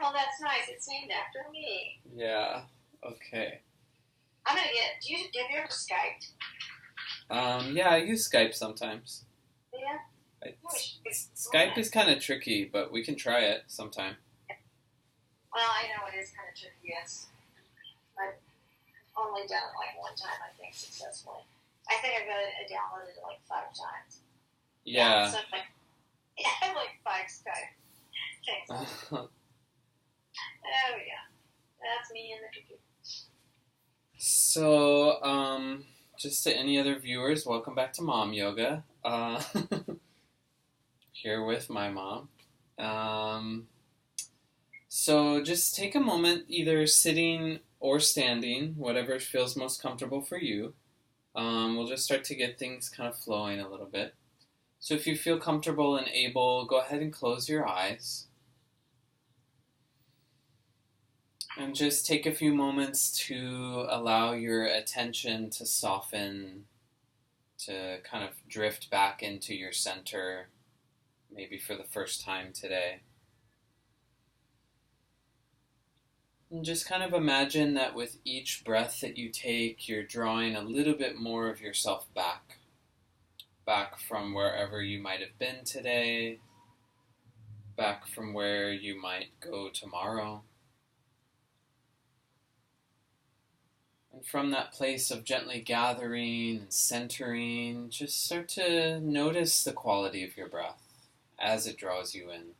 Oh, that's nice. It's named after me. Yeah. Okay. I'm gonna get. Have you ever Skyped? Yeah, I use Skype sometimes. Yeah. Skype is kind of tricky, but we can try it sometime. Well, I know it is kind of tricky, yes. I've only done it like one time, I think, successfully. I think I downloaded it like 5 times. Yeah. So I have like 5 Skype things. Oh, yeah. That's me in the computer. So, just to any other viewers, welcome back to Mom Yoga. Here with my mom. So just take a moment, either sitting or standing, whatever feels most comfortable for you. We'll just start to get things kind of flowing a little bit. So if you feel comfortable and able, go ahead and close your eyes. And just take a few moments to allow your attention to soften, to kind of drift back into your center, maybe for the first time today. And just kind of imagine that with each breath that you take, you're drawing a little bit more of yourself back from wherever you might have been today, back from where you might go tomorrow. And from that place of gently gathering and centering, just start to notice the quality of your breath as it draws you in.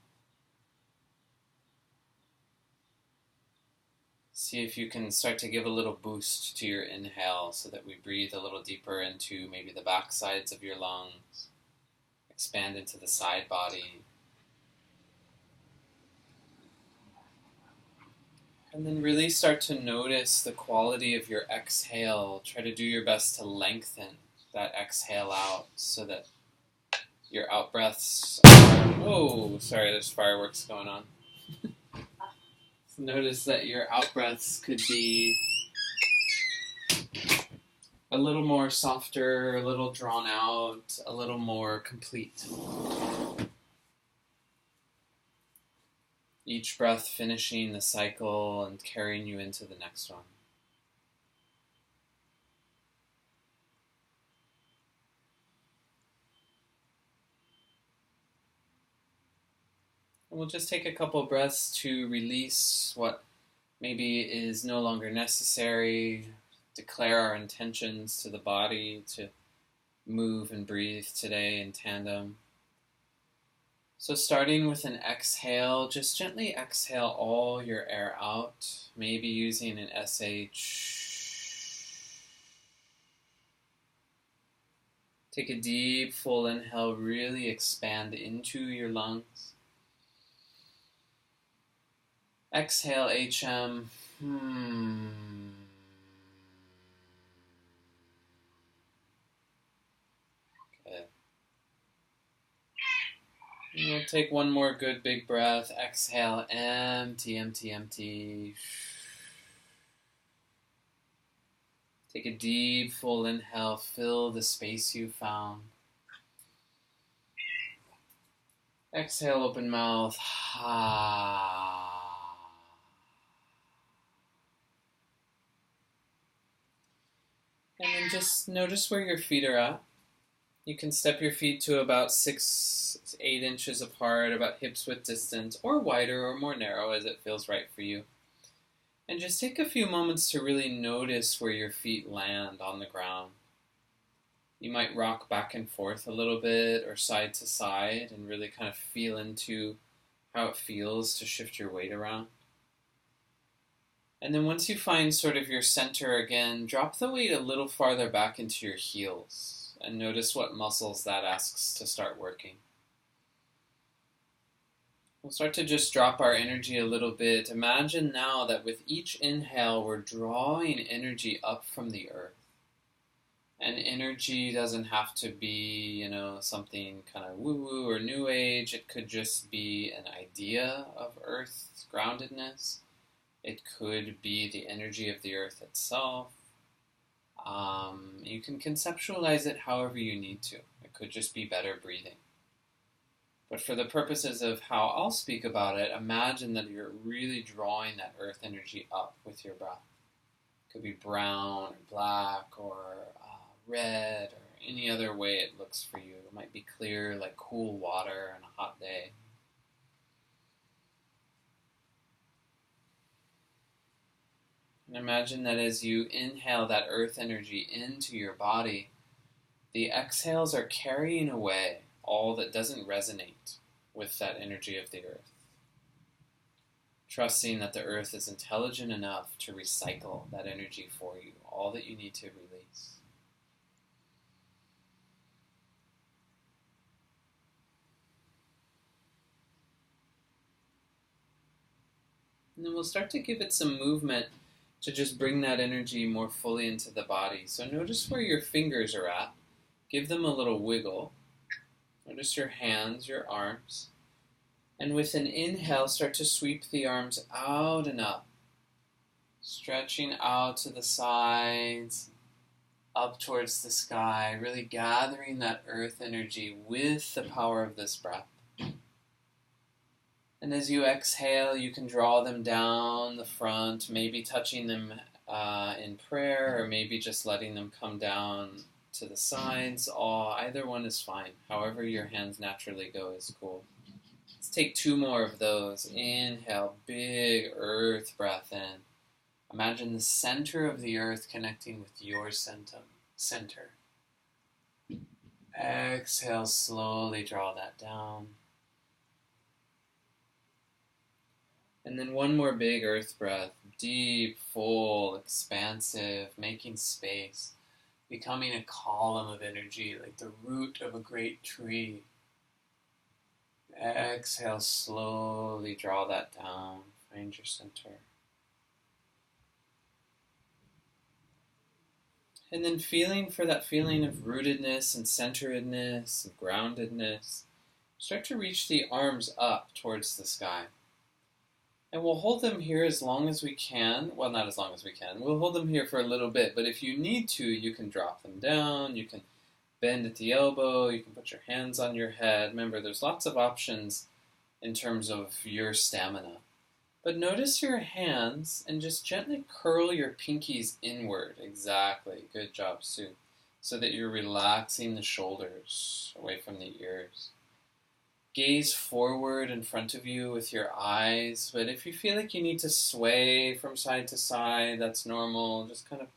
See if you can start to give a little boost to your inhale so that we breathe a little deeper into maybe the back sides of your lungs, expand into the side body. And then really start to notice the quality of your exhale. Try to do your best to lengthen that exhale out so that your out breaths are... Oh, sorry, there's fireworks going on. So notice that your out breaths could be a little more softer, a little drawn out, a little more complete. Each breath finishing the cycle and carrying you into the next one. And we'll just take a couple breaths to release what maybe is no longer necessary, declare our intentions to the body to move and breathe today in tandem. So starting with an exhale, just gently exhale all your air out, maybe using an SH. Take a deep, full inhale, really expand into your lungs. Exhale, HM. We'll take one more good big breath. Exhale, empty, empty, empty. Take a deep, full inhale. Fill the space you found. Exhale, open mouth. And then just notice where your feet are at. You can step your feet to about 6 to 8 inches apart, about hips width distance, or wider or more narrow as it feels right for you. And just take a few moments to really notice where your feet land on the ground. You might rock back and forth a little bit or side to side and really kind of feel into how it feels to shift your weight around. And then once you find sort of your center again, drop the weight a little farther back into your heels. And notice what muscles that asks to start working. We'll start to just drop our energy a little bit. Imagine now that with each inhale, we're drawing energy up from the earth. And energy doesn't have to be, something kind of woo-woo or new age. It could just be an idea of earth groundedness. It could be the energy of the earth itself. You can conceptualize it however you need to. It could just be better breathing. But for the purposes of how I'll speak about it, imagine that you're really drawing that earth energy up with your breath. It could be brown or black or red or any other way it looks for you. It might be clear like cool water on a hot day. And imagine that as you inhale that earth energy into your body, the exhales are carrying away all that doesn't resonate with that energy of the earth. Trusting that the earth is intelligent enough to recycle that energy for you, all that you need to release. And then we'll start to give it some movement to just bring that energy more fully into the body. So notice where your fingers are at. Give them a little wiggle. Notice your hands, your arms. And with an inhale, start to sweep the arms out and up. Stretching out to the sides, up towards the sky, really gathering that earth energy with the power of this breath. And as you exhale, you can draw them down the front, maybe touching them in prayer, or maybe just letting them come down to the sides. Either one is fine. However your hands naturally go is cool. Let's take 2 more of those. Inhale, big earth breath in. Imagine the center of the earth connecting with your center. Exhale, slowly draw that down. And then 1 more big earth breath. Deep, full, expansive, making space. Becoming a column of energy, like the root of a great tree. Exhale, slowly draw that down. Find your center. And then feeling for that feeling of rootedness and centeredness and groundedness. Start to reach the arms up towards the sky. And we'll hold them here as long as we can. Well, not as long as we can. We'll hold them here for a little bit. But if you need to, you can drop them down. You can bend at the elbow. You can put your hands on your head. Remember, there's lots of options in terms of your stamina. But notice your hands and just gently curl your pinkies inward. Exactly. Good job, Sue. So that you're relaxing the shoulders away from the ears. Gaze forward in front of you with your eyes, but if you feel like you need to sway from side to side, that's normal. Just kind of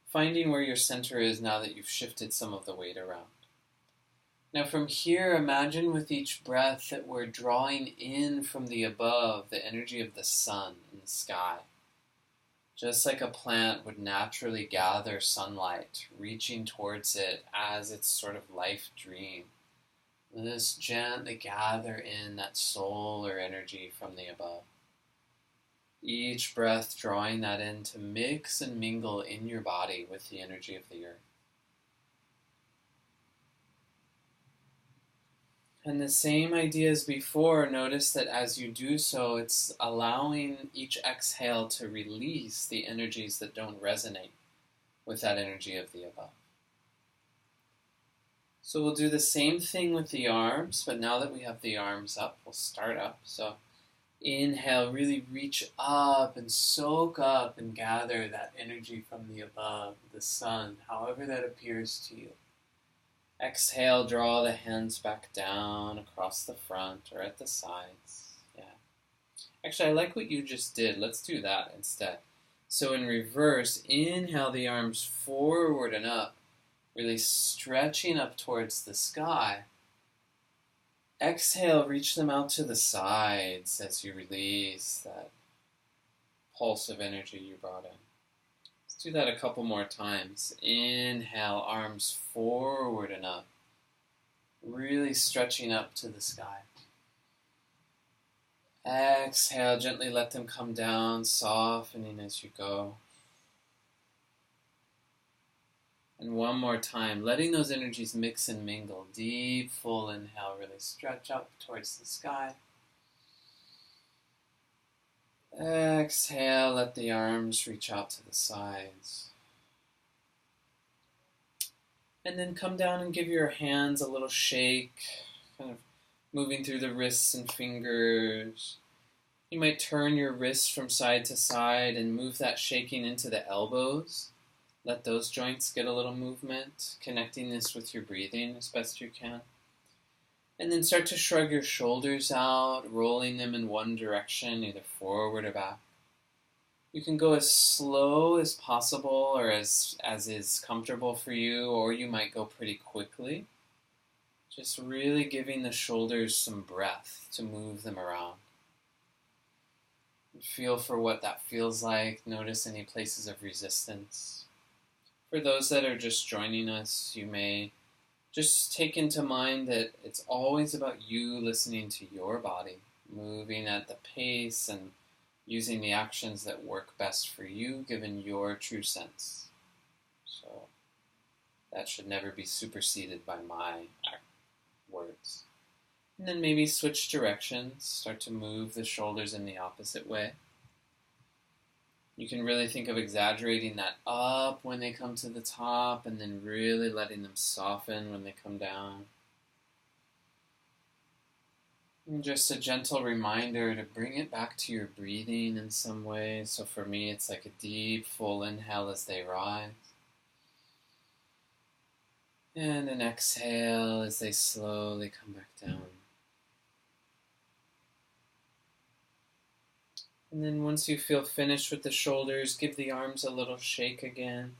finding where your center is now that you've shifted some of the weight around. Now from here, imagine with each breath that we're drawing in from the above the energy of the sun in the sky. Just like a plant would naturally gather sunlight, reaching towards it as its sort of life dream. Let us gently gather in that solar energy from the above. Each breath drawing that in to mix and mingle in your body with the energy of the earth. And the same idea as before, notice that as you do so, it's allowing each exhale to release the energies that don't resonate with that energy of the above. So we'll do the same thing with the arms, but now that we have the arms up, we'll start up. So inhale, really reach up and soak up and gather that energy from the above, the sun, however that appears to you. Exhale, draw the hands back down across the front or at the sides. Yeah. Actually, I like what you just did. Let's do that instead. So in reverse, inhale the arms forward and up. Really stretching up towards the sky. Exhale, reach them out to the sides as you release that pulse of energy you brought in. Let's do that a couple more times. Inhale, arms forward and up. Really stretching up to the sky. Exhale, gently let them come down, softening as you go. And one more time, letting those energies mix and mingle. Deep, full inhale, really stretch up towards the sky. Exhale, let the arms reach out to the sides. And then come down and give your hands a little shake. Kind of moving through the wrists and fingers. You might turn your wrists from side to side and move that shaking into the elbows. Let those joints get a little movement, connecting this with your breathing as best you can. And then start to shrug your shoulders out, rolling them in one direction, either forward or back. You can go as slow as possible or as is comfortable for you, or you might go pretty quickly. Just really giving the shoulders some breath to move them around. Feel for what that feels like. Notice any places of resistance. For those that are just joining us, you may just take into mind that it's always about you listening to your body, moving at the pace and using the actions that work best for you, given your true sense. So that should never be superseded by my words. And then maybe switch directions, start to move the shoulders in the opposite way. You can really think of exaggerating that up when they come to the top and then really letting them soften when they come down. And just a gentle reminder to bring it back to your breathing in some way. So for me, it's like a deep, full inhale as they rise. And an exhale as they slowly come back down. And then once you feel finished with the shoulders, give the arms a little shake again.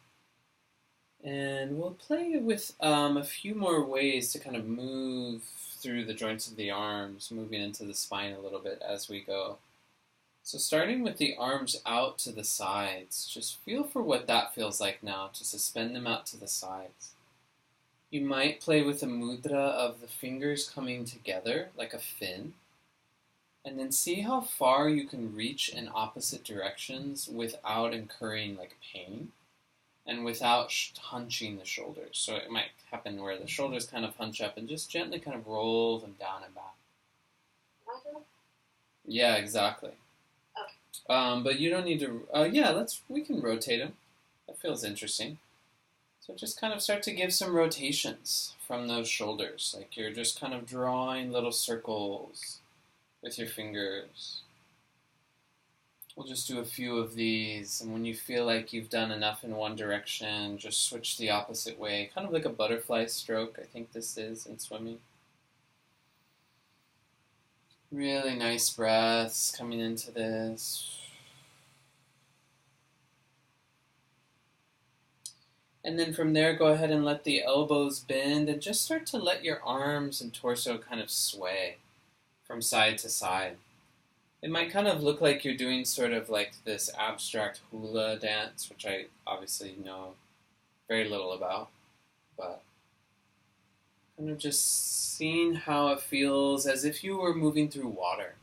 And we'll play with a few more ways to kind of move through the joints of the arms, moving into the spine a little bit as we go. So starting with the arms out to the sides, just feel for what that feels like now, to suspend them out to the sides. You might play with a mudra of the fingers coming together like a fin. And then see how far you can reach in opposite directions without incurring like pain and without hunching the shoulders. So it might happen where the shoulders kind of hunch up and just gently kind of roll them down and back. Yeah, exactly. Okay. But you don't need to, we can rotate them. That feels interesting. So just kind of start to give some rotations from those shoulders. Like you're just kind of drawing little circles with your fingers. We'll just do a few of these, and when you feel like you've done enough in one direction, just switch the opposite way, kind of like a butterfly stroke, I think this is in swimming. Really nice breaths coming into this. And then from there, go ahead and let the elbows bend, and just start to let your arms and torso kind of sway from side to side. It might kind of look like you're doing sort of like this abstract hula dance, which I obviously know very little about, but kind of just seeing how it feels as if you were moving through water.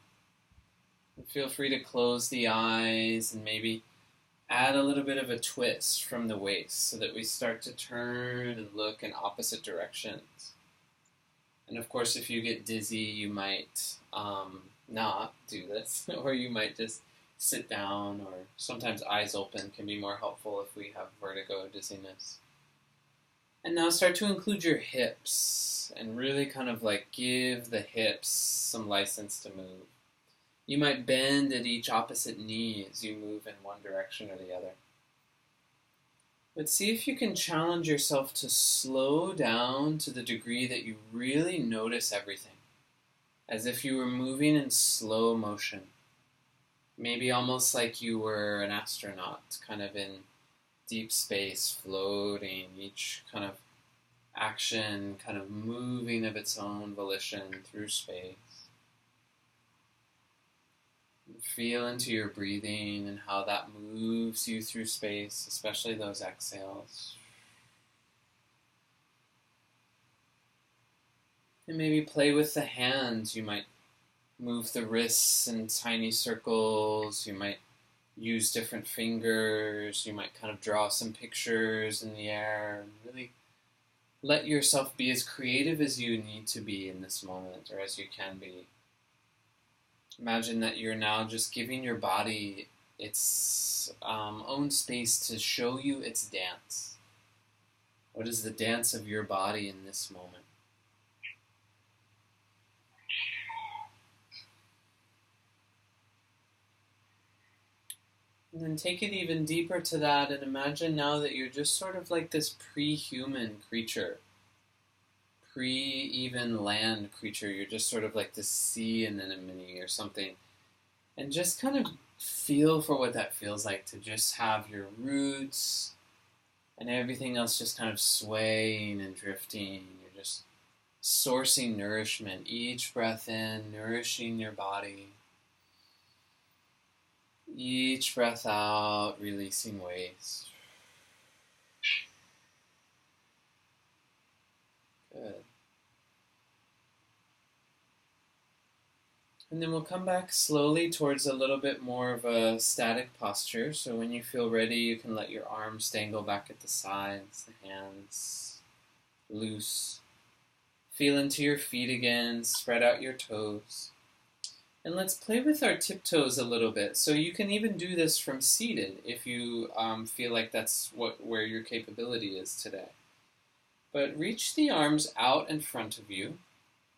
And feel free to close the eyes and maybe add a little bit of a twist from the waist so that we start to turn and look in opposite directions. And of course, if you get dizzy, you might not do this, or you might just sit down, or sometimes eyes open can be more helpful if we have vertigo or dizziness. And now start to include your hips, and really kind of like give the hips some license to move. You might bend at each opposite knee as you move in one direction or the other. But see if you can challenge yourself to slow down to the degree that you really notice everything, as if you were moving in slow motion. Maybe almost like you were an astronaut, kind of in deep space, floating, each kind of action kind of moving of its own volition through space. Feel into your breathing and how that moves you through space, especially those exhales. And maybe play with the hands. You might move the wrists in tiny circles. You might use different fingers. You might kind of draw some pictures in the air. And really let yourself be as creative as you need to be in this moment, or as you can be. Imagine that you're now just giving your body its own space to show you its dance. What is the dance of your body in this moment? And then take it even deeper to that and imagine now that you're just sort of like this pre-human creature. Pre-even land creature. You're just sort of like this sea anemone or something. And just kind of feel for what that feels like to just have your roots and everything else just kind of swaying and drifting. You're just sourcing nourishment. Each breath in, nourishing your body. Each breath out, releasing waste. Good. And then we'll come back slowly towards a little bit more of a static posture. So when you feel ready, you can let your arms dangle back at the sides, the hands loose. Feel into your feet again, spread out your toes. And let's play with our tiptoes a little bit. So you can even do this from seated if you feel like that's where your capability is today. But reach the arms out in front of you,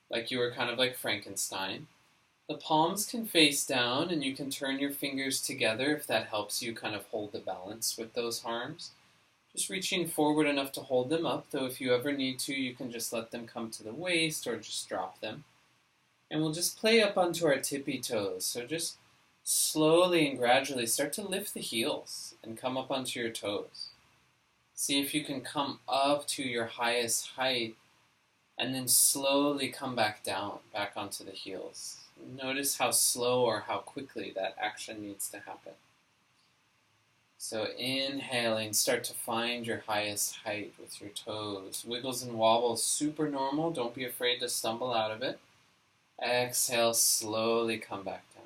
like you were kind of like Frankenstein. The palms can face down, and you can turn your fingers together if that helps you kind of hold the balance with those arms. Just reaching forward enough to hold them up, though if you ever need to, you can just let them come to the waist or just drop them. And we'll just play up onto our tippy toes. So just slowly and gradually start to lift the heels and come up onto your toes. See if you can come up to your highest height and then slowly come back down, back onto the heels. Notice how slow or how quickly that action needs to happen. So inhaling, start to find your highest height with your toes. Wiggles and wobbles, super normal. Don't be afraid to stumble out of it. Exhale, slowly come back down.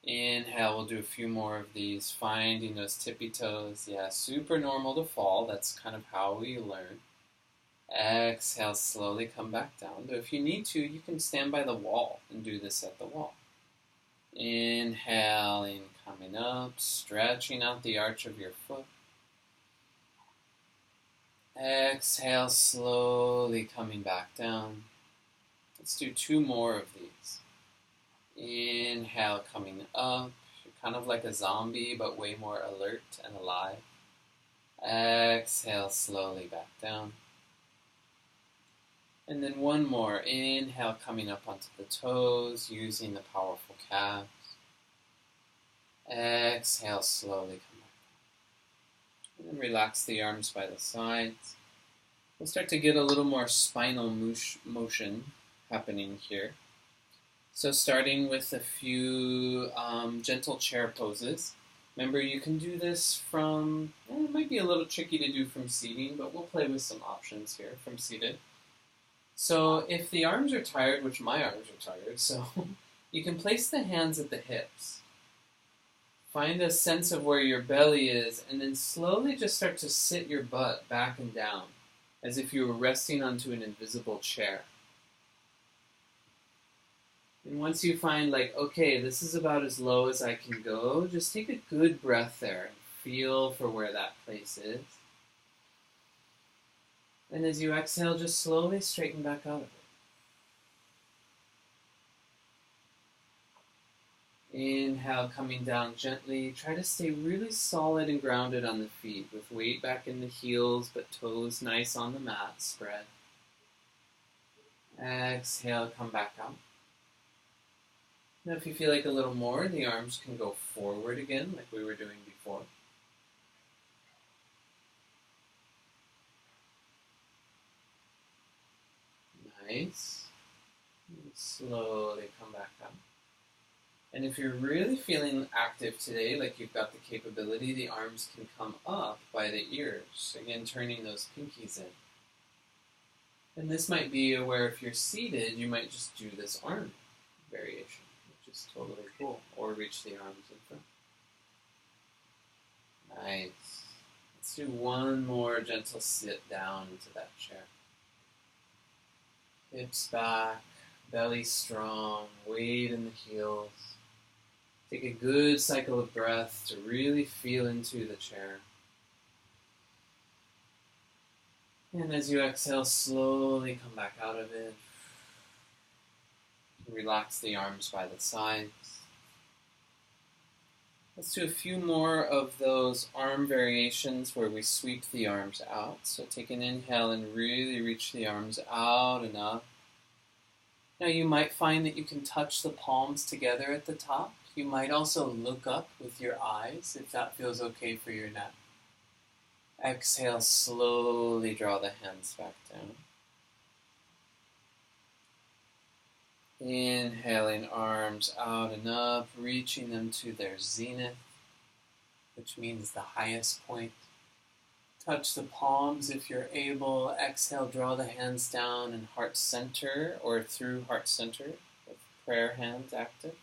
Inhale, we'll do a few more of these, finding those tippy toes. Yeah, super normal to fall. That's kind of how we learn. Exhale, slowly come back down. But if you need to, you can stand by the wall and do this at the wall. Inhaling, coming up, stretching out the arch of your foot. Exhale, slowly coming back down. Let's do 2 more of these. Inhale, coming up. You're kind of like a zombie, but way more alert and alive. Exhale, slowly back down. And then 1 more. Inhale, coming up onto the toes, using the powerful calves. Exhale, slowly come back. And then relax the arms by the sides. We'll start to get a little more spinal motion happening here. So starting with a few gentle chair poses. Remember, you can do this from, it might be a little tricky to do from seating, but we'll play with some options here from seated. So if the arms are tired, which my arms are tired, so you can place the hands at the hips. Find a sense of where your belly is, and then slowly just start to sit your butt back and down, as if you were resting onto an invisible chair. And once you find, like, okay, this is about as low as I can go, just take a good breath there and feel for where that place is. And as you exhale, just slowly straighten back out of it. Inhale, coming down gently. Try to stay really solid and grounded on the feet with weight back in the heels, but toes nice on the mat, spread. Exhale, come back out. Now if you feel like a little more, the arms can go forward again like we were doing before. Nice. And slowly come back up. And if you're really feeling active today, like you've got the capability, the arms can come up by the ears. Again, turning those pinkies in. And this might be where if you're seated, you might just do this arm variation, which is totally cool. Or reach the arms in front. Nice. Let's do 1 more gentle sit down into that chair. Hips back, belly strong, weight in the heels. Take a good cycle of breath to really feel into the chair. And as you exhale, slowly come back out of it. Relax the arms by the sides. Let's do a few more of those arm variations where we sweep the arms out. So take an inhale and really reach the arms out and up. Now you might find that you can touch the palms together at the top. You might also look up with your eyes if that feels okay for your neck. Exhale, slowly draw the hands back down. Inhaling arms out and up, reaching them to their zenith, which means the highest point. Touch the palms if you're able. Exhale, draw the hands down in heart center or through heart center with prayer hands active.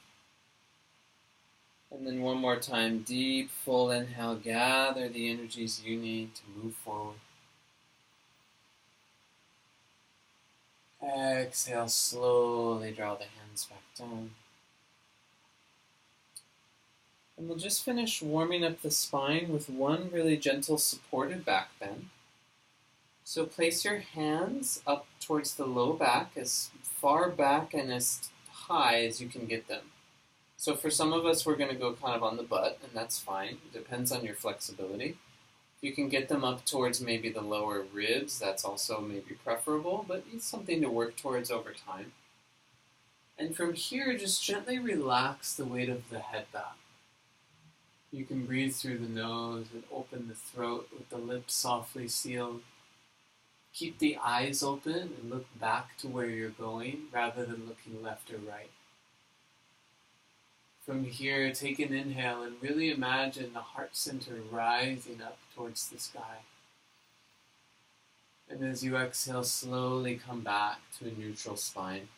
And then one more time, deep, full inhale. Gather the energies you need to move forward. Exhale, slowly draw the hands back down. And we'll just finish warming up the spine with one really gentle supported back bend. So place your hands up towards the low back, as far back and as high as you can get them. So for some of us, we're going to go kind of on the butt, and that's fine. It depends on your flexibility. You can get them up towards maybe the lower ribs. That's also maybe preferable, but it's something to work towards over time. And from here, just gently relax the weight of the head back. You can breathe through the nose and open the throat with the lips softly sealed. Keep the eyes open and look back to where you're going rather than looking left or right. From here, take an inhale and really imagine the heart center rising up towards the sky. And as you exhale, slowly come back to a neutral spine.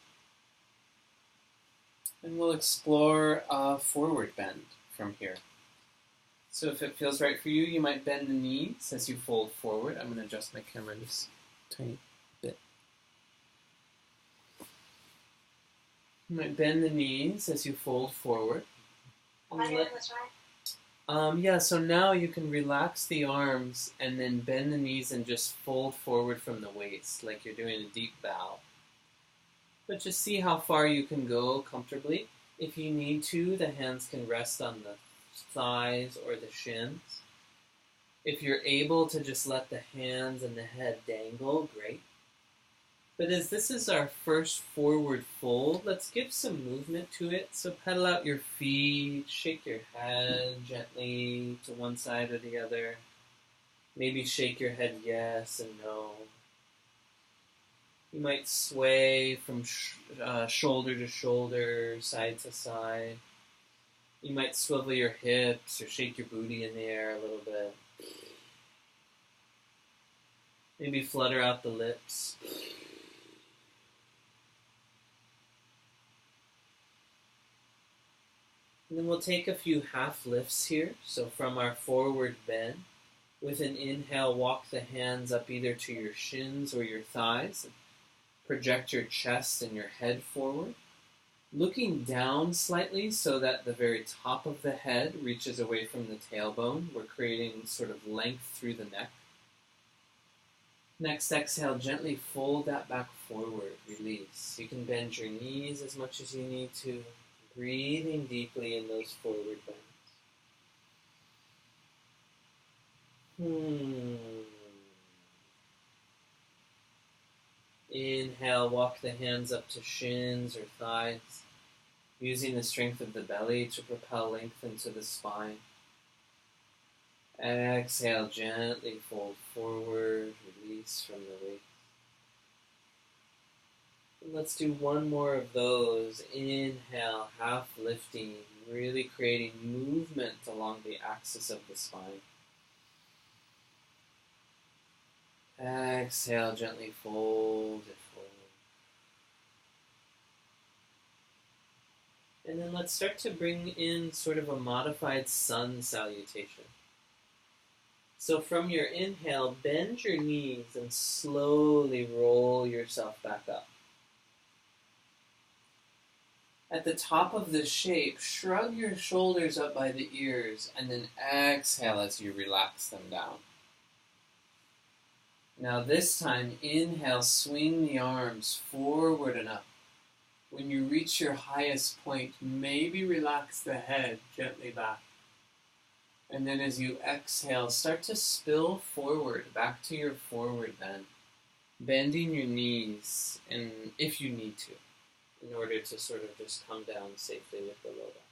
And we'll explore a forward bend from here. So if it feels right for you, you might bend the knees as you fold forward. I'm going to adjust my camera just a tiny bit. You might bend the knees as you fold forward. Am I doing this right? Yeah, so now you can relax the arms and then bend the knees and just fold forward from the waist like you're doing a deep bow. But just see how far you can go comfortably. If you need to, the hands can rest on the thighs or the shins. If you're able to just let the hands and the head dangle, great. But as this is our first forward fold, let's give some movement to it. So pedal out your feet, shake your head gently to one side or the other. Maybe shake your head yes and no. You might sway from shoulder to shoulder, side to side. You might swivel your hips or shake your booty in the air a little bit. Maybe flutter out the lips. And then we'll take a few half lifts here. So from our forward bend, with an inhale, walk the hands up either to your shins or your thighs. Project your chest and your head forward. Looking down slightly so that the very top of the head reaches away from the tailbone. We're creating sort of length through the neck. Next, exhale, gently fold that back forward, release. You can bend your knees as much as you need to, breathing deeply in those forward bends. Inhale, walk the hands up to shins or thighs, using the strength of the belly to propel length into the spine. Exhale, gently fold forward, release from the waist. And let's do one more of those. Inhale, half lifting, really creating movement along the axis of the spine. Exhale, gently fold it forward. And then let's start to bring in sort of a modified sun salutation. So from your inhale, bend your knees and slowly roll yourself back up. At the top of the shape, shrug your shoulders up by the ears and then exhale as you relax them down. Now this time, inhale, swing the arms forward and up. When you reach your highest point, maybe relax the head gently back. And then as you exhale, start to spill forward, back to your forward bend. Bending your knees, and if you need to, in order to sort of just come down safely with the low back.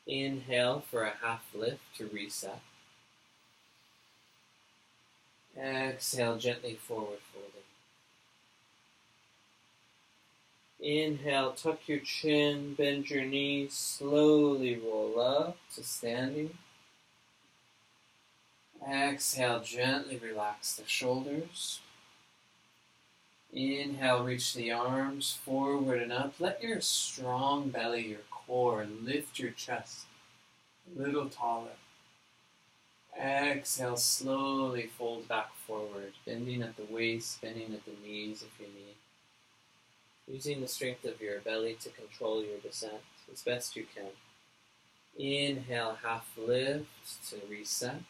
Inhale for a half lift to reset. Exhale, gently forward folding. Inhale, tuck your chin, bend your knees, slowly roll up to standing. Exhale, gently relax the shoulders. Inhale, reach the arms forward and up. Let your strong belly, your core, lift your chest a little taller. Exhale, slowly fold back forward, bending at the waist, bending at the knees if you need. Using the strength of your belly to control your descent as best you can. Inhale, half lift to reset.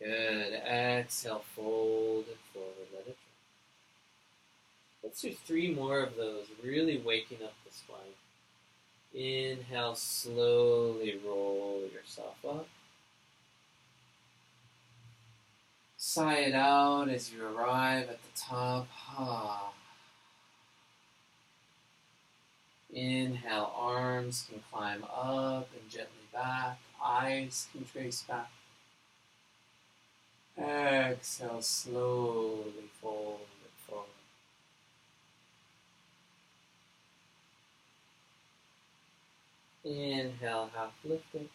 Good. Exhale, fold it forward, let it drop. Let's do 3 more of those, really waking up the spine. Inhale, slowly roll yourself up. Sigh it out as you arrive at the top. Inhale, arms can climb up and gently back. Eyes can trace back. Exhale, slowly fold it forward. Inhale, half lift it.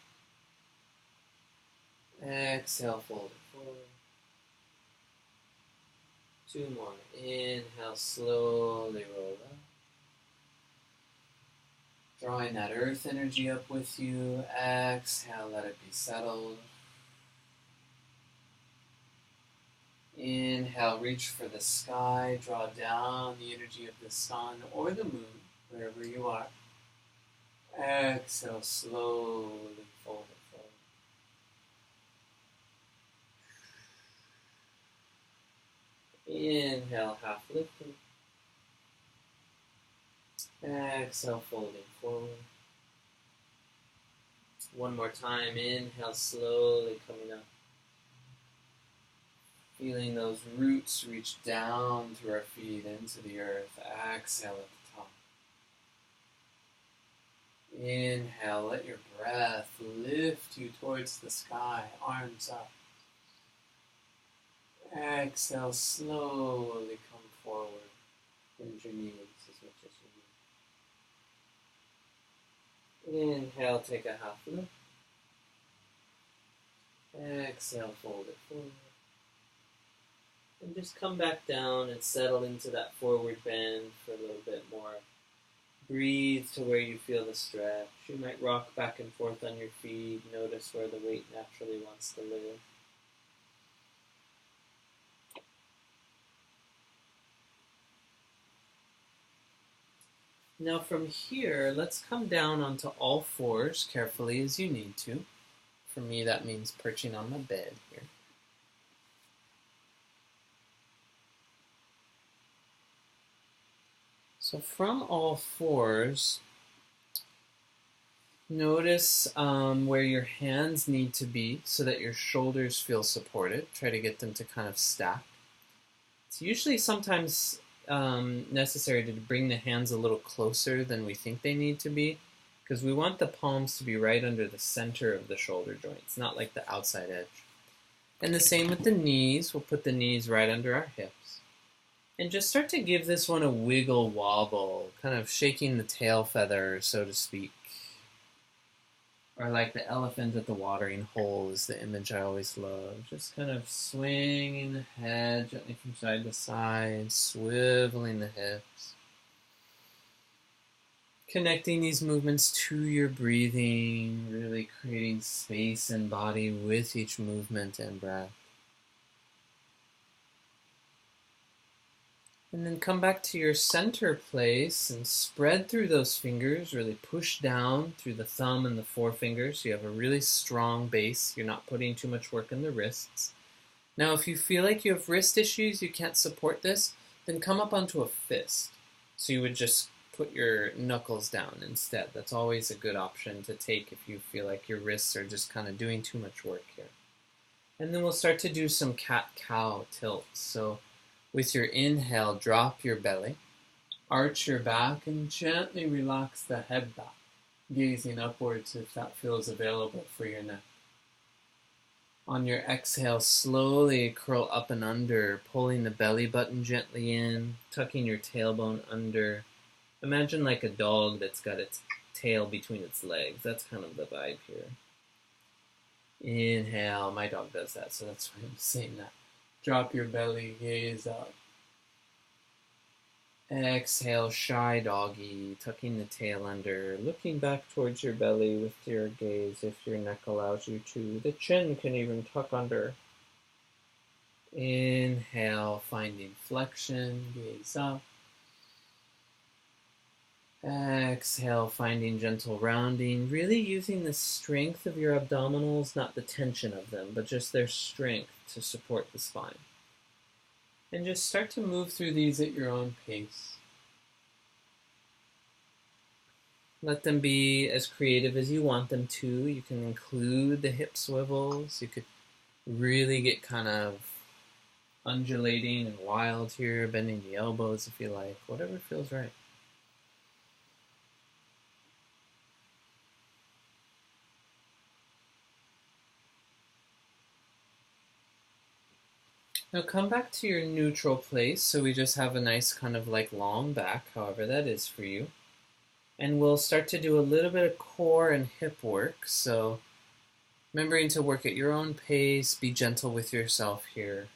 Exhale, fold it forward. 2 more. Inhale, slowly roll up. Drawing that earth energy up with you. Exhale, let it be settled. Inhale, reach for the sky. Draw down the energy of the sun or the moon, wherever you are. Exhale, slowly fold it forward. Inhale, half lifting. Exhale, folding forward. 1 more time. Inhale, slowly coming up. Feeling those roots reach down through our feet into the earth. Exhale at the top. Inhale, let your breath lift you towards the sky, arms up. Exhale, slowly come forward. Bend your knees as much as you need. Inhale, take a half lift. Exhale, fold it forward. And just come back down and settle into that forward bend for a little bit more. Breathe to where you feel the stretch. You might rock back and forth on your feet. Notice where the weight naturally wants to live. Now from here, let's come down onto all fours carefully as you need to. For me, that means perching on my bed here. So from all fours, notice where your hands need to be so that your shoulders feel supported. Try to get them to kind of stack. It's usually sometimes necessary to bring the hands a little closer than we think they need to be, because we want the palms to be right under the center of the shoulder joints, not like the outside edge. And the same with the knees. We'll put the knees right under our hips. And just start to give this one a wiggle wobble, kind of shaking the tail feather, so to speak. Or like the elephant at the watering hole is the image I always love. Just kind of swinging the head gently from side to side, swiveling the hips. Connecting these movements to your breathing, really creating space and body with each movement and breath. And then come back to your center place and spread through those fingers, really push down through the thumb and the forefinger so you have a really strong base. You're not putting too much work in the wrists. Now, if you feel like you have wrist issues, you can't support this, then come up onto a fist. So you would just put your knuckles down instead. That's always a good option to take if you feel like your wrists are just kind of doing too much work here. And then we'll start to do some cat-cow tilts. So with your inhale, drop your belly, arch your back, and gently relax the head back, gazing upwards if that feels available for your neck. On your exhale, slowly curl up and under, pulling the belly button gently in, tucking your tailbone under. Imagine like a dog that's got its tail between its legs. That's kind of the vibe here. Inhale, my dog does that, so that's why I'm saying that. Drop your belly, gaze up. Exhale, shy doggy, tucking the tail under, looking back towards your belly with your gaze if your neck allows you to. The chin can even tuck under. Inhale, finding flexion, gaze up. Exhale, finding gentle rounding, really using the strength of your abdominals, not the tension of them, but just their strength to support the spine. And just start to move through these at your own pace. Let them be as creative as you want them to. You can include the hip swivels. You could really get kind of undulating and wild here, bending the elbows if you like, whatever feels right. Now come back to your neutral place, so we just have a nice kind of like long back, however that is for you. And we'll start to do a little bit of core and hip work, so remembering to work at your own pace, be gentle with yourself here.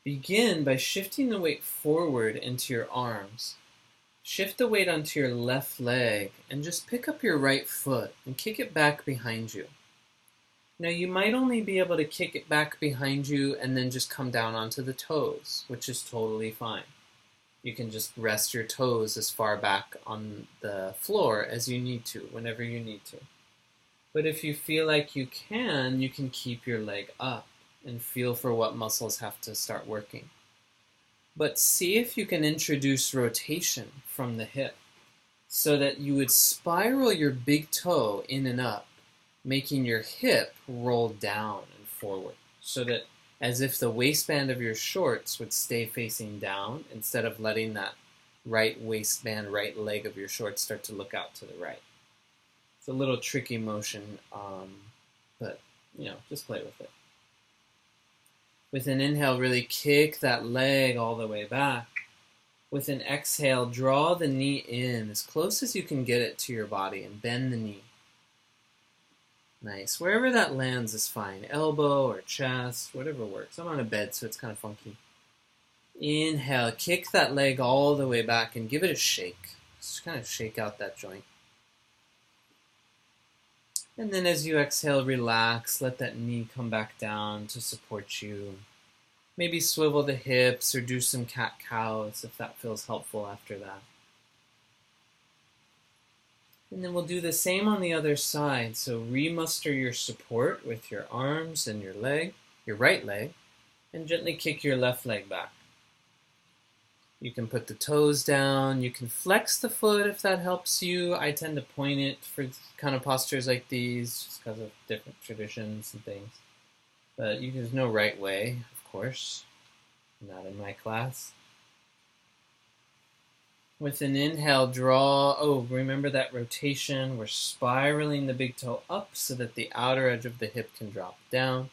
Begin by shifting the weight forward into your arms. Shift the weight onto your left leg and just pick up your right foot and kick it back behind you. Now you might only be able to kick it back behind you and then just come down onto the toes, which is totally fine. You can just rest your toes as far back on the floor as you need to, whenever you need to. But if you feel like you can keep your leg up and feel for what muscles have to start working. But see if you can introduce rotation from the hip so that you would spiral your big toe in and up, making your hip roll down and forward, so that as if the waistband of your shorts would stay facing down instead of letting that right waistband, right leg of your shorts start to look out to the right. It's a little tricky motion, but just play with it. With an inhale, really kick that leg all the way back. With an exhale, draw the knee in as close as you can get it to your body and bend the knee. Nice. Wherever that lands is fine. Elbow or chest, whatever works. I'm on a bed, so it's kind of funky. Inhale, kick that leg all the way back and give it a shake. Just kind of shake out that joint. And then as you exhale, relax. Let that knee come back down to support you. Maybe swivel the hips or do some cat-cows if that feels helpful after that. And then we'll do the same on the other side. So remuster your support with your arms and your leg, your right leg, and gently kick your left leg back. You can put the toes down. You can flex the foot if that helps you. I tend to point it for kind of postures like these just because of different traditions and things. But there's no right way, of course. Not in my class. With an inhale, remember that rotation. We're spiraling the big toe up so that the outer edge of the hip can drop down.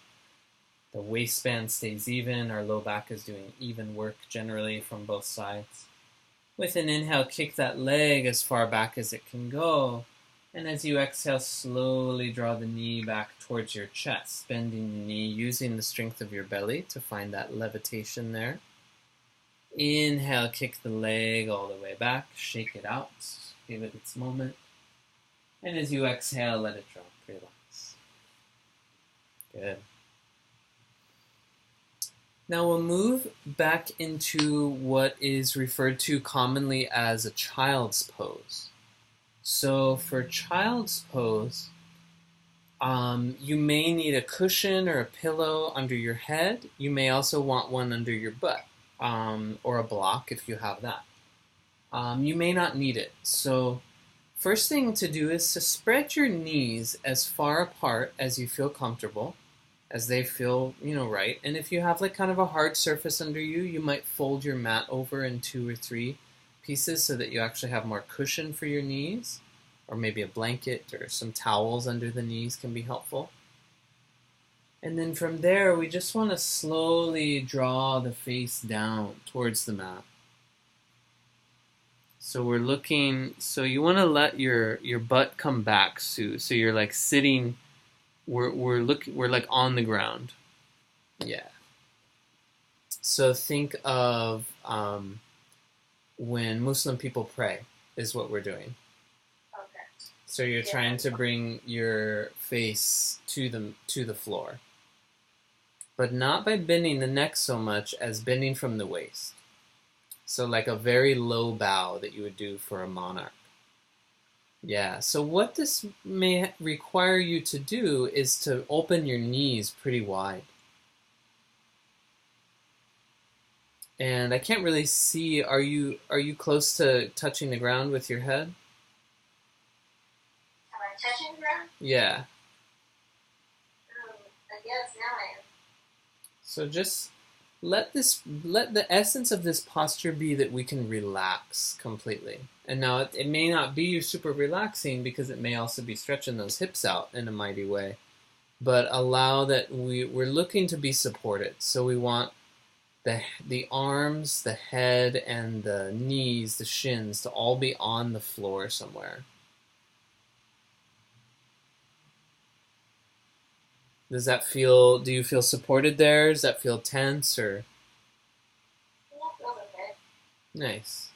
The waistband stays even. Our low back is doing even work generally from both sides. With an inhale, kick that leg as far back as it can go. And as you exhale, slowly draw the knee back towards your chest, bending the knee, using the strength of your belly to find that levitation there. Inhale, kick the leg all the way back, shake it out, give it its moment. And as you exhale, let it drop, relax. Good. Now we'll move back into what is referred to commonly as a child's pose. So for child's pose, you may need a cushion or a pillow under your head. You may also want one under your butt. or a block if you have that. You may not need it. So first thing to do is to spread your knees as far apart as you feel comfortable, as they feel, right. And if you have like kind of a hard surface under you, you might fold your mat over in 2 or 3 pieces so that you actually have more cushion for your knees, or maybe a blanket or some towels under the knees can be helpful. And then from there, we just want to slowly draw the face down towards the mat. So we're looking, so you want to let your butt come back, Sue. So you're like sitting, we're like on the ground. Yeah. So think of when Muslim people pray is what we're doing. Okay. So you're trying to bring your face to the floor. But not by bending the neck so much as bending from the waist. So like a very low bow that you would do for a monarch. Yeah, so what this may require you to do is to open your knees pretty wide. And I can't really see, are you close to touching the ground with your head? Am I touching the ground? Yeah. I guess now I am. So just let the essence of this posture be that we can relax completely. And now it may not be super relaxing because it may also be stretching those hips out in a mighty way. But allow that we're looking to be supported. So we want the arms, the head, and the knees, the shins to all be on the floor somewhere. Do you feel supported there? Does that feel tense or? Yeah, feels okay. Nice.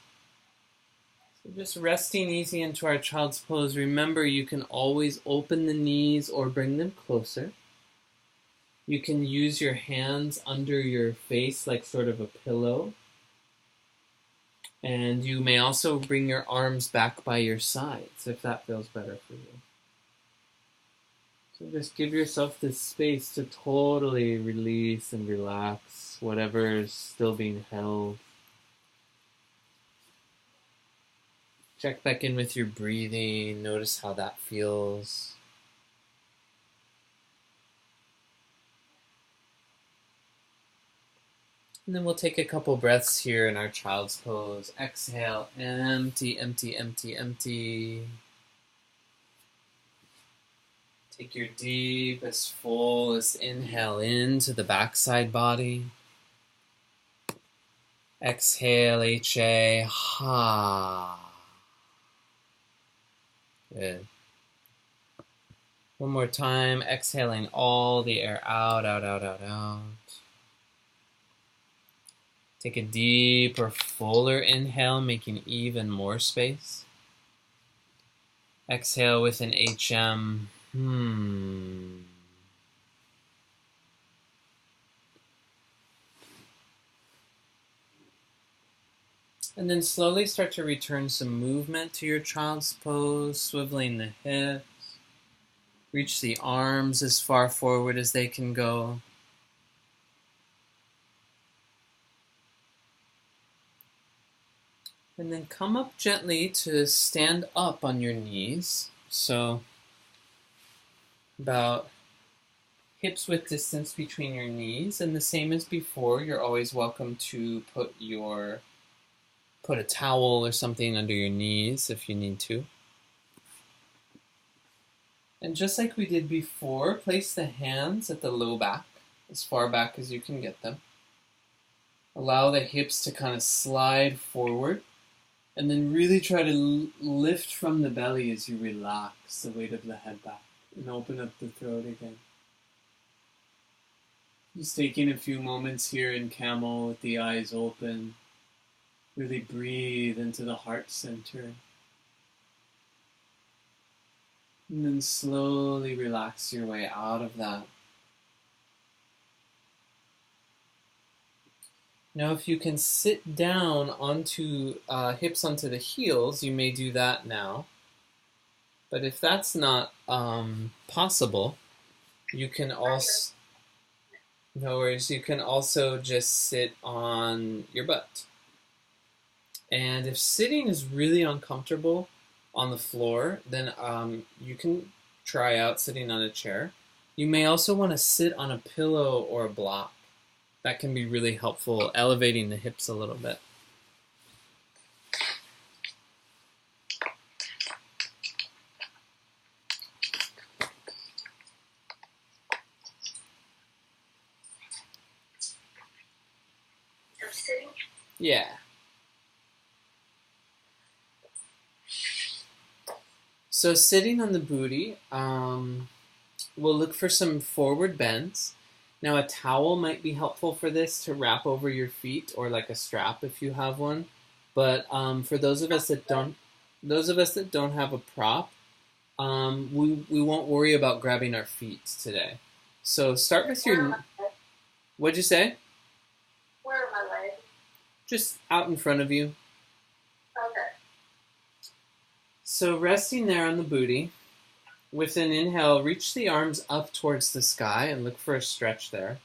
So just resting easy into our child's pose. Remember, you can always open the knees or bring them closer. You can use your hands under your face like sort of a pillow. And you may also bring your arms back by your sides if that feels better for you. So just give yourself this space to totally release and relax whatever is still being held. Check back in with your breathing. Notice how that feels. And then we'll take a couple breaths here in our child's pose. Exhale, empty, empty, empty, empty. Take your deepest, fullest inhale into the backside body. Exhale, HA, ha. Good. One more time, exhaling all the air out, out, out, out, out. Take a deeper, fuller inhale, making even more space. Exhale with an HM. And then slowly start to return some movement to your child's pose, swiveling the hips. Reach the arms as far forward as they can go. And then come up gently to stand up on your knees. So about hips width distance between your knees, and the same as before, you're always welcome to put a towel or something under your knees if you need to. And just like we did before, place the hands at the low back, as far back as you can get them. Allow the hips to kind of slide forward, and then really try to lift from the belly as you relax the weight of the head back. And open up the throat again. Just taking a few moments here in camel with the eyes open. Really breathe into the heart center. And then slowly relax your way out of that. Now if you can sit down onto hips onto the heels, you may do that now. But if that's not possible, you can also... No worries. You can also just sit on your butt. And if sitting is really uncomfortable on the floor, then you can try out sitting on a chair. You may also want to sit on a pillow or a block. That can be really helpful, elevating the hips a little bit. I'm sitting. Yeah. So sitting on the booty, we'll look for some forward bends. Now a towel might be helpful for this to wrap over your feet, or like a strap if you have one. But for those of us that don't have a prop, we won't worry about grabbing our feet today. So start with your. What'd you say? Where are my legs? Just out in front of you. Okay. So resting there on the booty, with an inhale, reach the arms up towards the sky and look for a stretch there.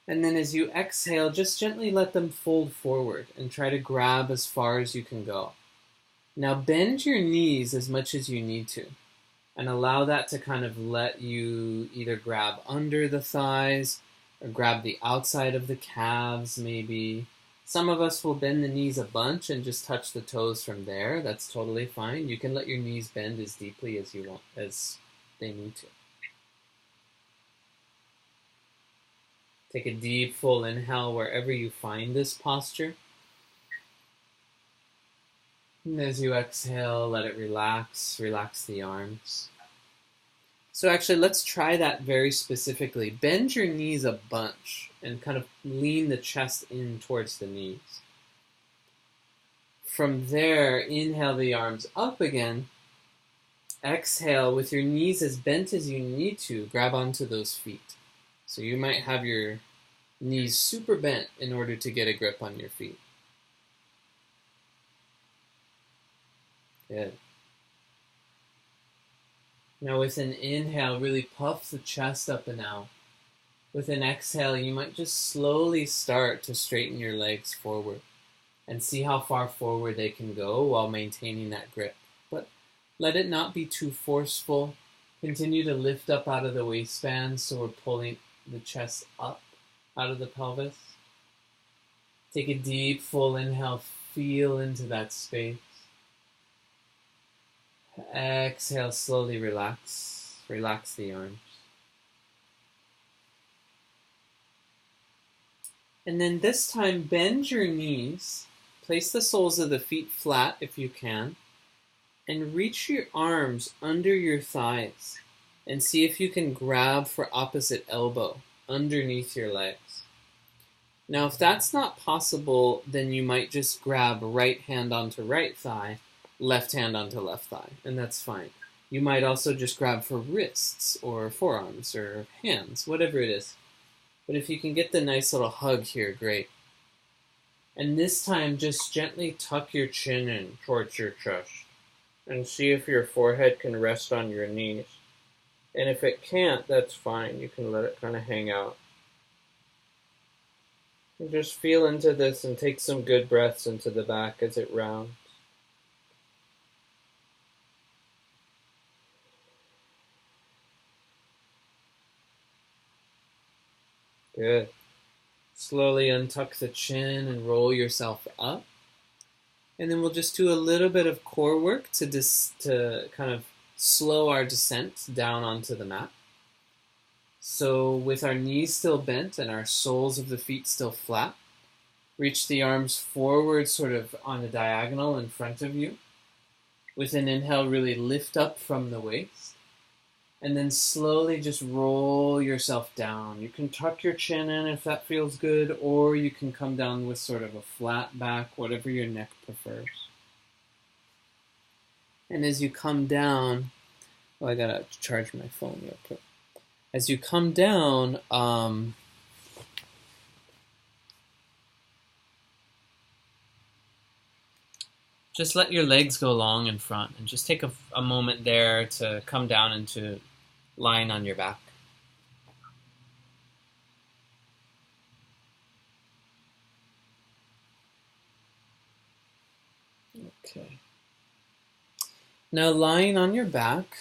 And then as you exhale, just gently let them fold forward and try to grab as far as you can go. Now bend your knees as much as you need to, and allow that to kind of let you either grab under the thighs or grab the outside of the calves maybe. Some of us will bend the knees a bunch and just touch the toes from there. That's totally fine. You can let your knees bend as deeply as you want, as they need to. Take a deep, full inhale wherever you find this posture. And as you exhale, let it relax. Relax the arms. So actually, let's try that very specifically. Bend your knees a bunch and kind of lean the chest in towards the knees. From there, inhale the arms up again. Exhale, with your knees as bent as you need to, grab onto those feet. So you might have your knees super bent in order to get a grip on your feet. Good. Now with an inhale, really puff the chest up and out. With an exhale, you might just slowly start to straighten your legs forward and see how far forward they can go while maintaining that grip. But let it not be too forceful. Continue to lift up out of the waistband so we're pulling the chest up out of the pelvis. Take a deep, full inhale. Feel into that space. Exhale, slowly relax. Relax the arms. And then this time, bend your knees. Place the soles of the feet flat if you can. And reach your arms under your thighs. And see if you can grab for opposite elbow underneath your legs. Now, if that's not possible, then you might just grab right hand onto right thigh, left hand onto left thigh, and that's fine. You might also just grab for wrists or forearms or hands, whatever it is. But if you can get the nice little hug here, great. And this time, just gently tuck your chin in towards your chest and see if your forehead can rest on your knees. And if it can't, that's fine. You can let it kind of hang out. And just feel into this and take some good breaths into the back as it rounds. Good. Slowly untuck the chin and roll yourself up. And then we'll just do a little bit of core work to kind of slow our descent down onto the mat. So with our knees still bent and our soles of the feet still flat, reach the arms forward sort of on a diagonal in front of you. With an inhale, really lift up from the waist. And then slowly just roll yourself down. You can tuck your chin in if that feels good, or you can come down with sort of a flat back, whatever your neck prefers. And as you come down, I gotta charge my phone real quick. As you come down, just let your legs go long in front and just take a moment there to come down into lying on your back. Okay. Now lying on your back,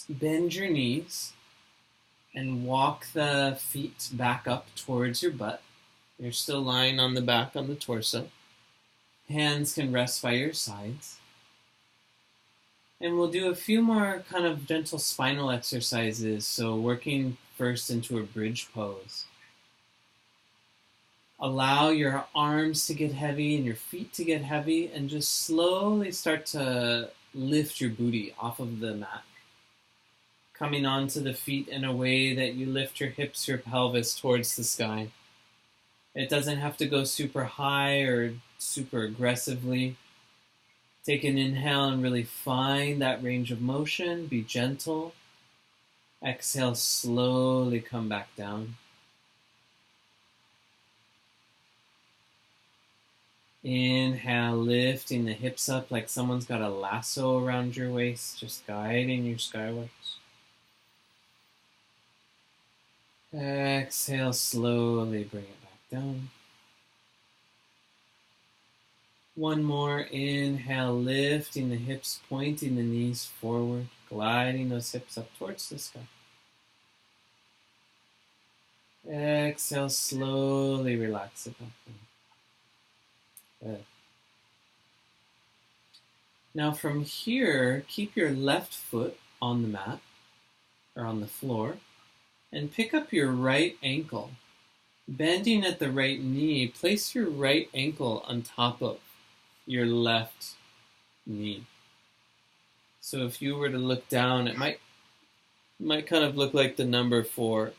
bend your knees and walk the feet back up towards your butt. You're still lying on the back on the torso. Hands can rest by your sides. And we'll do a few more kind of gentle spinal exercises, so working first into a bridge pose. Allow your arms to get heavy and your feet to get heavy, and just slowly start to lift your booty off of the mat. Coming onto the feet in a way that you lift your hips, your pelvis towards the sky. It doesn't have to go super high or super aggressively. Take an inhale and really find that range of motion. Be gentle. Exhale, slowly come back down. Inhale, lifting the hips up like someone's got a lasso around your waist, just guiding you skywards. Exhale, slowly bring it back down. One more. Inhale, lifting the hips, pointing the knees forward, gliding those hips up towards the sky. Exhale, slowly relax it back down. Good. Now from here, keep your left foot on the mat, or on the floor, and pick up your right ankle. Bending at the right knee, place your right ankle on top of your left knee. So if you were to look down, it might kind of look like the number 4.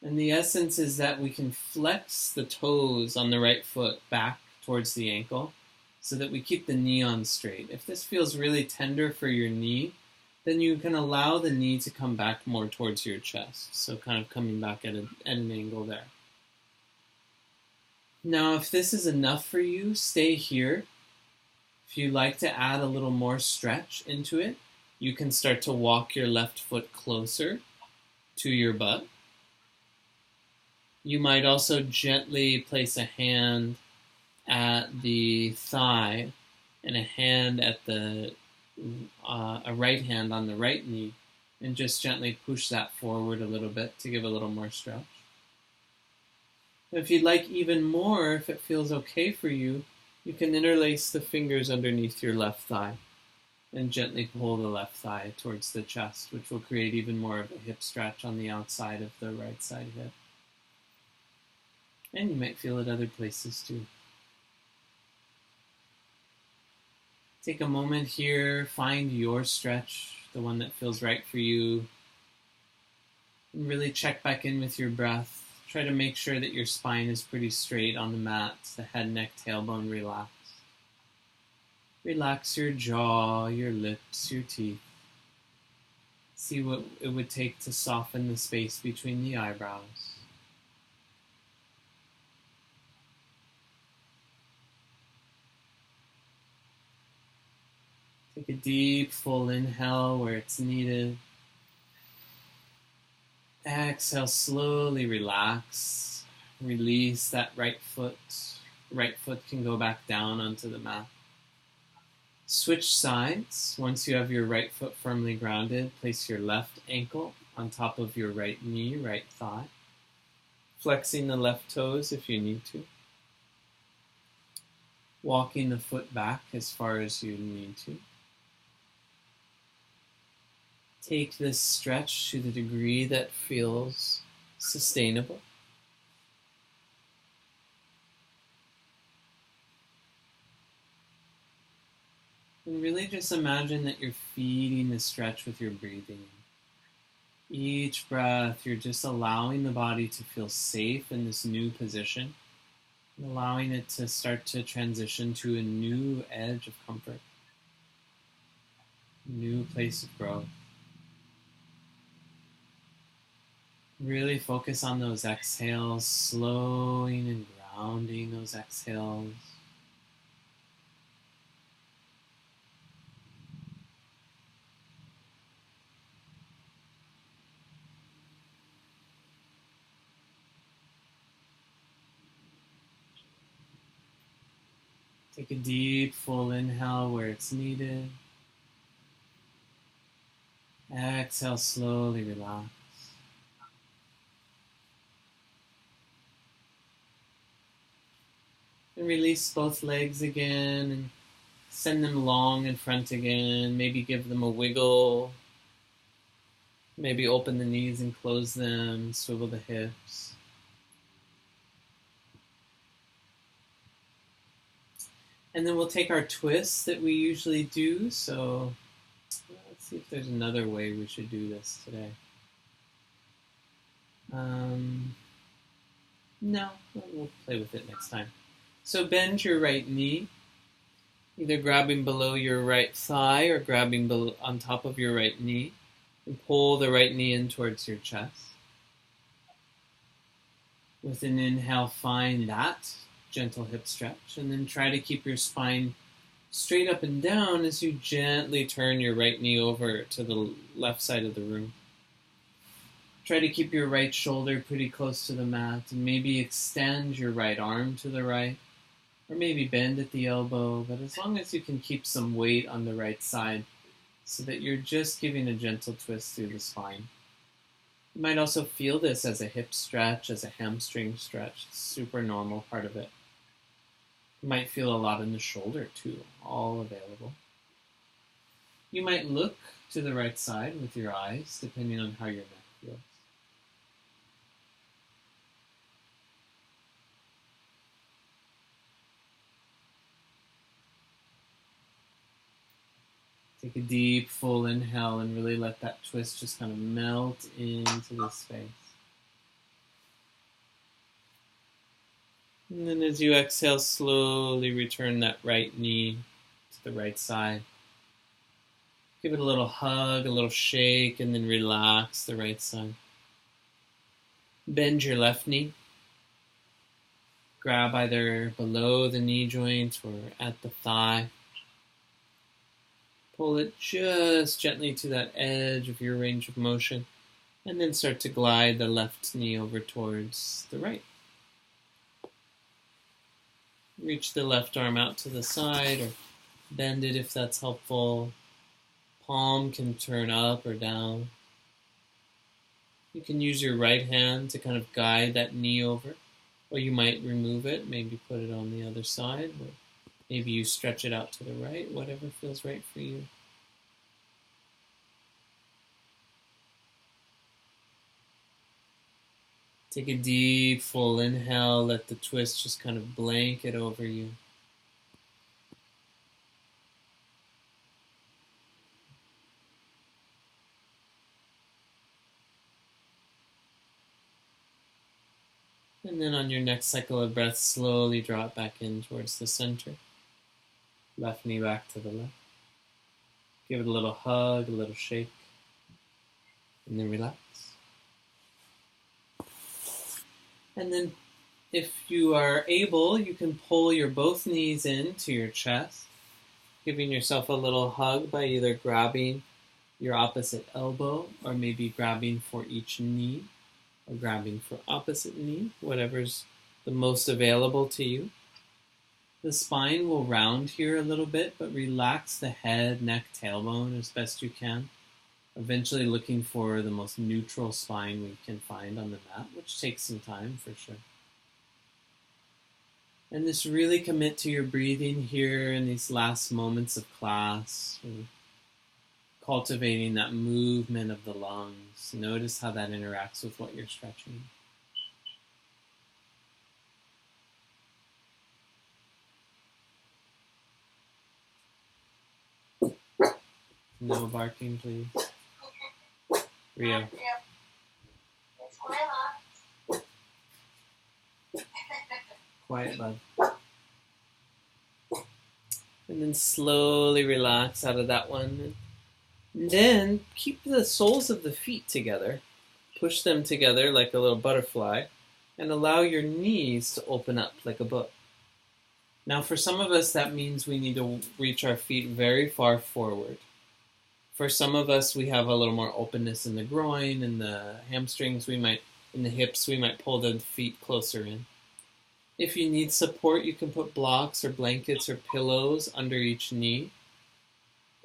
And the essence is that we can flex the toes on the right foot back towards the ankle so that we keep the knee on straight. If this feels really tender for your knee, then you can allow the knee to come back more towards your chest. So kind of coming back at an angle there. Now, if this is enough for you, stay here. If you like to add a little more stretch into it, you can start to walk your left foot closer to your butt. You might also gently place a hand at the thigh and a hand at a right hand on the right knee, and just gently push that forward a little bit to give a little more stretch. If you'd like even more, if it feels okay for you, you can interlace the fingers underneath your left thigh and gently pull the left thigh towards the chest, which will create even more of a hip stretch on the outside of the right side hip. And you might feel it other places too. Take a moment here, find your stretch, the one that feels right for you, and really check back in with your breath. Try to make sure that your spine is pretty straight on the mat, the head, neck, tailbone relaxed. Relax your jaw, your lips, your teeth. See what it would take to soften the space between the eyebrows. Take a deep, full inhale where it's needed. Exhale, slowly relax. Release that right foot. Right foot can go back down onto the mat. Switch sides. Once you have your right foot firmly grounded, place your left ankle on top of your right knee, right thigh. Flexing the left toes if you need to. Walking the foot back as far as you need to. Take this stretch to the degree that feels sustainable. And really just imagine that you're feeding the stretch with your breathing. Each breath, you're just allowing the body to feel safe in this new position, and allowing it to start to transition to a new edge of comfort, new place of growth. Really focus on those exhales, slowing and grounding those exhales. Take a deep, full inhale where it's needed. Exhale, slowly relax. And release both legs again and send them long in front again. Maybe give them a wiggle. Maybe open the knees and close them. Swivel the hips. And then we'll take our twists that we usually do. So let's see if there's another way we should do this today. No, we'll play with it next time. So bend your right knee, either grabbing below your right thigh or grabbing on top of your right knee, and pull the right knee in towards your chest. With an inhale, find that gentle hip stretch, and then try to keep your spine straight up and down as you gently turn your right knee over to the left side of the room. Try to keep your right shoulder pretty close to the mat, and maybe extend your right arm to the right, or maybe bend at the elbow, but as long as you can keep some weight on the right side so that you're just giving a gentle twist through the spine. You might also feel this as a hip stretch, as a hamstring stretch. It's super normal part of it. You might feel a lot in the shoulder too, all available. You might look to the right side with your eyes, depending on how your neck feels. Take a deep, full inhale and really let that twist just kind of melt into the space. And then as you exhale, slowly return that right knee to the right side. Give it a little hug, a little shake, and then relax the right side. Bend your left knee. Grab either below the knee joint or at the thigh. Pull it just gently to that edge of your range of motion, and then start to glide the left knee over towards the right. Reach the left arm out to the side, or bend it if that's helpful. Palm can turn up or down. You can use your right hand to kind of guide that knee over, or you might remove it, maybe put it on the other side, or maybe you stretch it out to the right, whatever feels right for you. Take a deep, full inhale. Let the twist just kind of blanket over you. And then on your next cycle of breath, slowly draw it back in towards the center. Left knee back to the left. Give it a little hug, a little shake, and then relax. And then if you are able, you can pull your both knees into your chest, giving yourself a little hug by either grabbing your opposite elbow or maybe grabbing for each knee or grabbing for opposite knee, whatever's the most available to you. The spine will round here a little bit, but relax the head, neck, tailbone as best you can. Eventually looking for the most neutral spine we can find on the mat, which takes some time for sure. And just really commit to your breathing here in these last moments of class, cultivating that movement of the lungs. Notice how that interacts with what you're stretching. No barking, please. Rio. Yep. It's Grandma. Quiet, bud. And then slowly relax out of that one. And then keep the soles of the feet together. Push them together like a little butterfly. And allow your knees to open up like a book. Now for some of us, that means we need to reach our feet very far forward. For some of us, we have a little more openness in the groin and the hamstrings. In the hips, we might pull the feet closer in. If you need support, you can put blocks or blankets or pillows under each knee.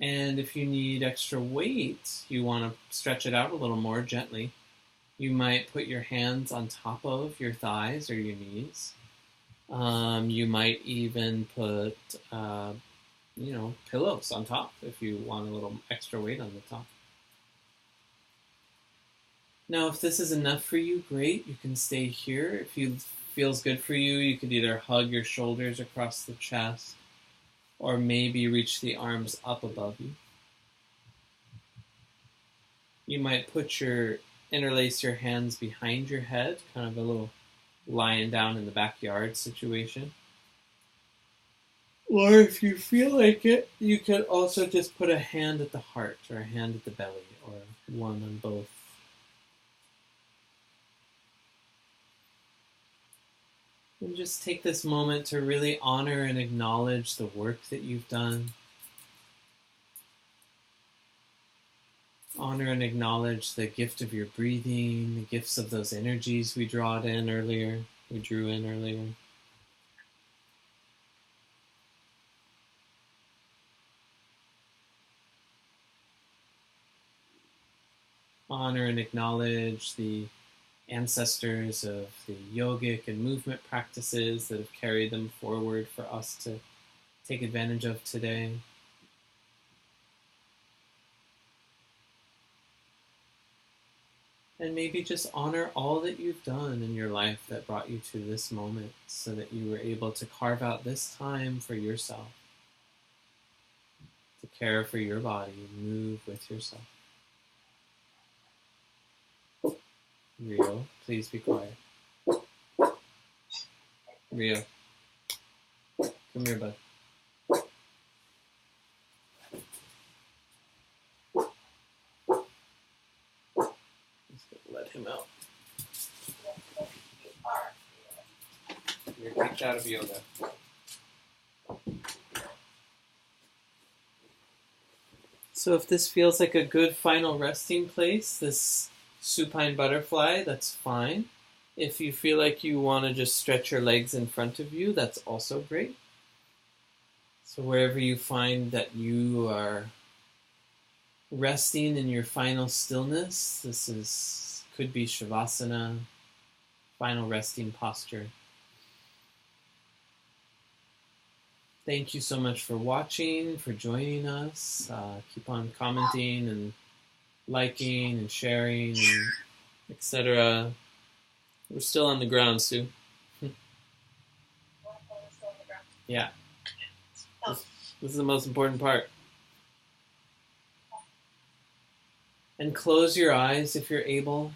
And if you need extra weight, you want to stretch it out a little more gently. You might put your hands on top of your thighs or your knees. You might even put, pillows on top if you want a little extra weight on the top. Now, if this is enough for you, great. You can stay here. If it feels good for you, you could either hug your shoulders across the chest or maybe reach the arms up above you. You might interlace your hands behind your head, kind of a little lying down in the backyard situation. Or if you feel like it, you could also just put a hand at the heart or a hand at the belly or one on both. And just take this moment to really honor and acknowledge the work that you've done. Honor and acknowledge the gift of your breathing, the gifts of those energies we drew in earlier. Honor and acknowledge the ancestors of the yogic and movement practices that have carried them forward for us to take advantage of today. And maybe just honor all that you've done in your life that brought you to this moment so that you were able to carve out this time for yourself, to care for your body, move with yourself. Rio, please be quiet. Rio, come here, bud. Let him out. You're kicked out of yoga. So if this feels like a good final resting place, this supine butterfly, that's fine. If you feel like you want to just stretch your legs in front of you, that's also great. So wherever you find that you are resting in your final stillness, this could be Shavasana, final resting posture. Thank you so much for watching, for joining us. Keep on commenting and liking and sharing, and etc. We're still on the ground, Sue. Yeah. This is the most important part. And close your eyes if you're able.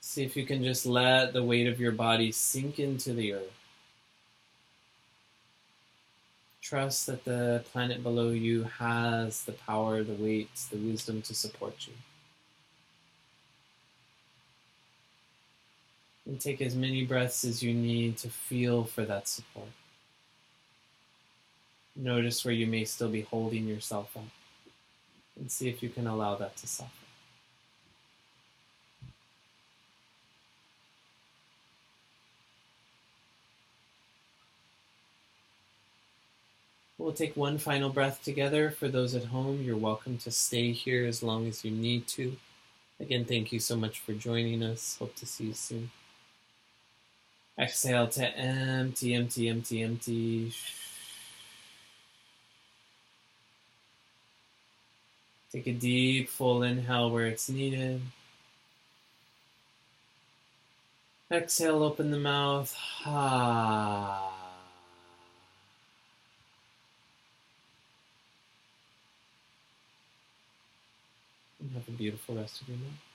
See if you can just let the weight of your body sink into the earth. Trust that the planet below you has the power, the weight, the wisdom to support you. And take as many breaths as you need to feel for that support. Notice where you may still be holding yourself up. And see if you can allow that to soften. We'll take one final breath together. For those at home, you're welcome to stay here as long as you need to. Again, thank you so much for joining us. Hope to see you soon. Exhale to empty, empty, empty, empty. Take a deep, full inhale where it's needed. Exhale, open the mouth. And have a beautiful rest of your night.